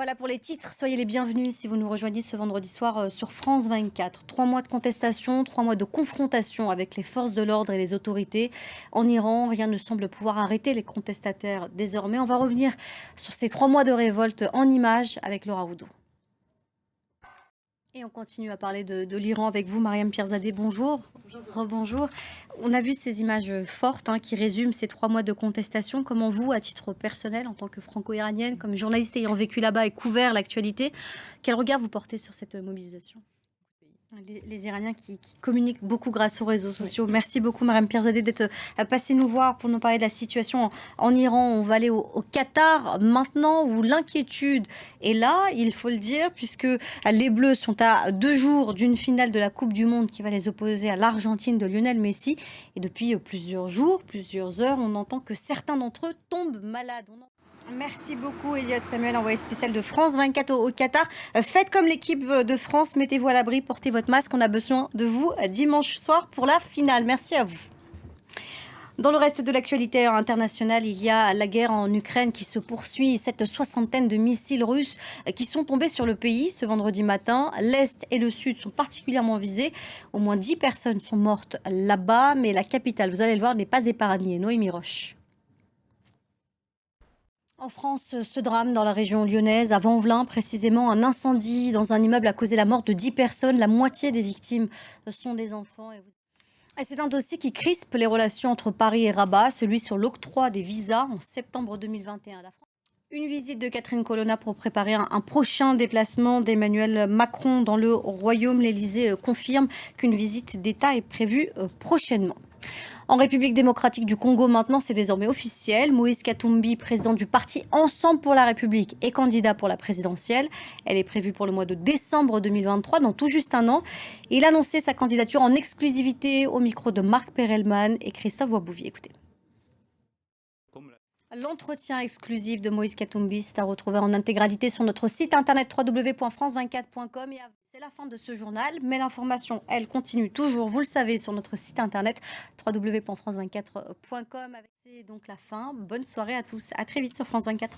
Voilà pour les titres, soyez les bienvenus si vous nous rejoignez ce vendredi soir sur France 24. 3 mois de contestation, 3 mois de confrontation avec les forces de l'ordre et les autorités. En Iran, rien ne semble pouvoir arrêter les contestataires désormais. On va revenir sur ces 3 mois de révolte en images avec Laura Oudou. Et on continue à parler de l'Iran avec vous, Mariam Pierzadeh. Bonjour. Rebonjour. On a vu ces images fortes qui résument ces 3 mois de contestation. Comment vous, à titre personnel, en tant que franco-iranienne, comme journaliste ayant vécu là-bas et couvert l'actualité, quel regard vous portez sur cette mobilisation ? Les Iraniens qui communiquent beaucoup grâce aux réseaux sociaux. Oui. Merci beaucoup, Mariam Pierzadeh, d'être passée nous voir pour nous parler de la situation en Iran. On va aller au Qatar maintenant, où l'inquiétude est là, il faut le dire, puisque les Bleus sont à 2 jours d'une finale de la Coupe du Monde qui va les opposer à l'Argentine de Lionel Messi. Et depuis plusieurs jours, plusieurs heures, on entend que certains d'entre eux tombent malades. Merci beaucoup, Elliot Samuel, envoyé spécial de France 24 au Qatar. Faites comme l'équipe de France, mettez-vous à l'abri, portez votre masque. On a besoin de vous dimanche soir pour la finale. Merci à vous. Dans le reste de l'actualité internationale, il y a la guerre en Ukraine qui se poursuit. Cette soixantaine de missiles russes qui sont tombés sur le pays ce vendredi matin. L'Est et le Sud sont particulièrement visés. Au moins 10 personnes sont mortes là-bas, mais la capitale, vous allez le voir, n'est pas épargnée. Noémie Roche. En France, ce drame dans la région lyonnaise, à Vanvelin précisément, un incendie dans un immeuble a causé la mort de 10 personnes. La moitié des victimes sont des enfants. Et c'est un dossier qui crispe les relations entre Paris et Rabat, celui sur l'octroi des visas en septembre 2021 à la France. Une visite de Catherine Colonna pour préparer un prochain déplacement d'Emmanuel Macron dans le Royaume. L'Élysée confirme qu'une visite d'État est prévue prochainement. En République démocratique du Congo, maintenant, c'est désormais officiel. Moïse Katumbi, président du parti Ensemble pour la République, est candidat pour la présidentielle. Elle est prévue pour le mois de décembre 2023, dans tout juste un an. Il a annoncé sa candidature en exclusivité au micro de Marc Perelman et Christophe Boisbouvier. Écoutez. L'entretien exclusif de Moïse Katumbi est à retrouver en intégralité sur notre site internet www.france24.com. C'est la fin de ce journal, mais l'information, elle, continue toujours, vous le savez, sur notre site internet www.france24.com. C'est donc la fin. Bonne soirée à tous. À très vite sur France 24.